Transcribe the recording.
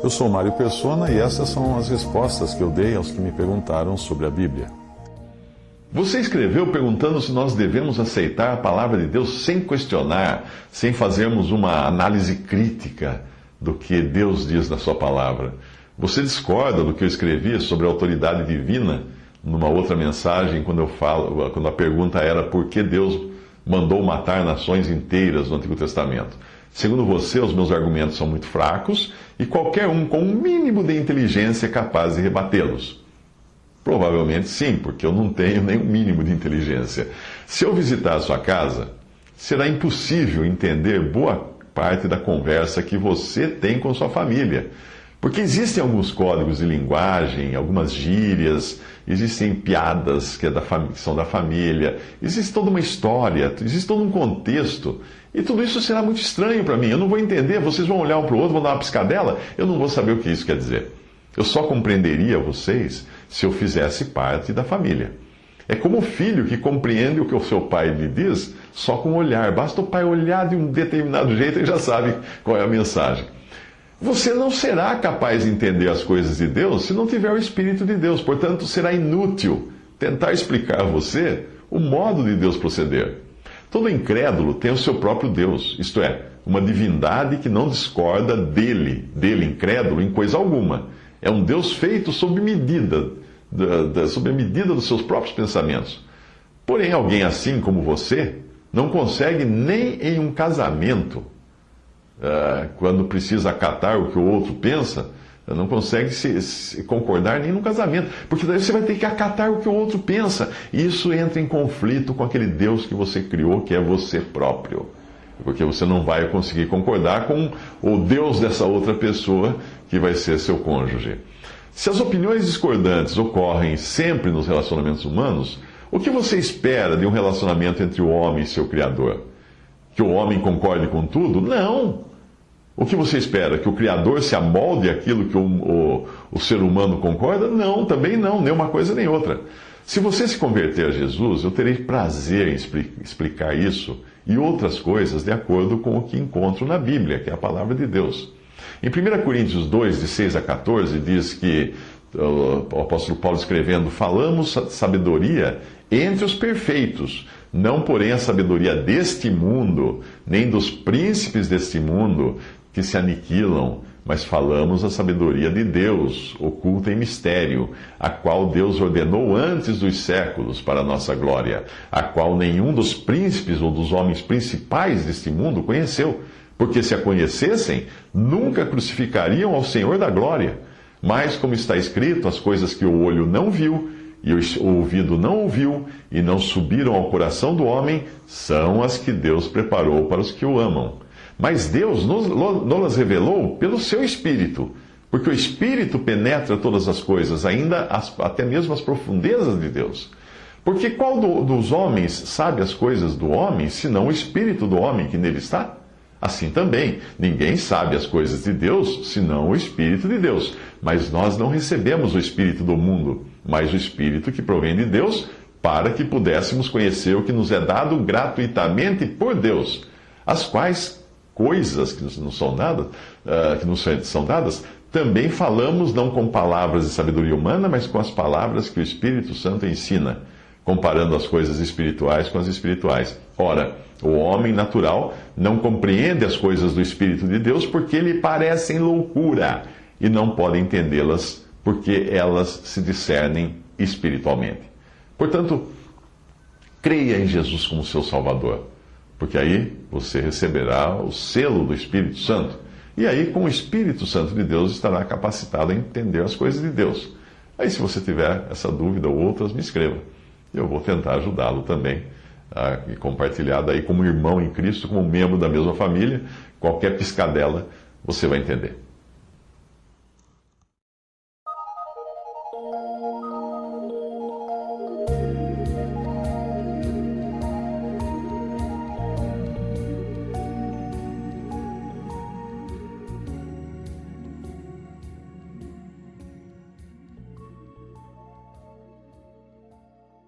Eu sou Mário Persona e essas são as respostas que eu dei aos que me perguntaram sobre a Bíblia. Você escreveu perguntando se nós devemos aceitar a palavra de Deus sem questionar, sem fazermos uma análise crítica do que Deus diz na sua palavra. Você discorda do que eu escrevi sobre a autoridade divina numa outra mensagem, quando a pergunta era por que Deus mandou matar nações inteiras no Antigo Testamento. Segundo você, os meus argumentos são muito fracos e qualquer um com um mínimo de inteligência é capaz de rebatê-los. Provavelmente sim, porque eu não tenho nem um mínimo de inteligência. Se eu visitar a sua casa, será impossível entender boa parte da conversa que você tem com sua família. Porque existem alguns códigos de linguagem, algumas gírias, existem piadas que são da família, existe toda uma história, existe todo um contexto. E tudo isso será muito estranho para mim. Eu não vou entender, vocês vão olhar um para o outro, vão dar uma piscadela, eu não vou saber o que isso quer dizer. Eu só compreenderia vocês se eu fizesse parte da família. É como o filho que compreende o que o seu pai lhe diz só com o olhar. Basta o pai olhar de um determinado jeito e já sabe qual é a mensagem. Você não será capaz de entender as coisas de Deus se não tiver o Espírito de Deus. Portanto, será inútil tentar explicar a você o modo de Deus proceder. Todo incrédulo tem o seu próprio Deus, isto é, uma divindade que não discorda dele incrédulo, em coisa alguma. É um Deus feito sob medida, sob a medida dos seus próprios pensamentos. Porém, alguém assim como você não consegue nem em um casamento, quando precisa acatar o que o outro pensa, não consegue se concordar nem no casamento, porque daí você vai ter que acatar o que o outro pensa, e isso entra em conflito com aquele Deus que você criou, que é você próprio, porque você não vai conseguir concordar com o Deus dessa outra pessoa, que vai ser seu cônjuge. Se as opiniões discordantes ocorrem sempre nos relacionamentos humanos, o que você espera de um relacionamento entre o homem e seu Criador? Que o homem concorde com tudo? Não! O que você espera? Que o Criador se amolde àquilo que o ser humano concorda? Não, também não, nem uma coisa nem outra. Se você se converter a Jesus, eu terei prazer em explicar isso e outras coisas de acordo com o que encontro na Bíblia, que é a palavra de Deus. Em 1 Coríntios 2, de 6 a 14, diz que o apóstolo Paulo escrevendo: falamos sabedoria entre os perfeitos, não porém a sabedoria deste mundo, nem dos príncipes deste mundo, que se aniquilam, mas falamos a sabedoria de Deus, oculta em mistério, a qual Deus ordenou antes dos séculos para a nossa glória, a qual nenhum dos príncipes ou dos homens principais deste mundo conheceu, porque se a conhecessem, nunca crucificariam ao Senhor da glória. Mas, como está escrito, as coisas que o olho não viu, e o ouvido não ouviu, e não subiram ao coração do homem, são as que Deus preparou para os que o amam. Mas Deus nos revelou pelo seu Espírito, porque o Espírito penetra todas as coisas, até mesmo as profundezas de Deus. Porque qual dos homens sabe as coisas do homem, senão o Espírito do homem que nele está? Assim também, ninguém sabe as coisas de Deus, senão o Espírito de Deus. Mas nós não recebemos o Espírito do mundo, mas o Espírito que provém de Deus, para que pudéssemos conhecer o que nos é dado gratuitamente por Deus, as quais coisas que nos são dadas, também falamos não com palavras de sabedoria humana, mas com as palavras que o Espírito Santo ensina, comparando as coisas espirituais com as espirituais. Ora, o homem natural não compreende as coisas do Espírito de Deus porque lhe parecem loucura e não pode entendê-las porque elas se discernem espiritualmente. Portanto, creia em Jesus como seu Salvador, porque aí você receberá o selo do Espírito Santo. E aí, com o Espírito Santo de Deus, estará capacitado a entender as coisas de Deus. Aí, se você tiver essa dúvida ou outras, me escreva. Eu vou tentar ajudá-lo também e compartilhar daí como irmão em Cristo, como membro da mesma família. Qualquer piscadela você vai entender.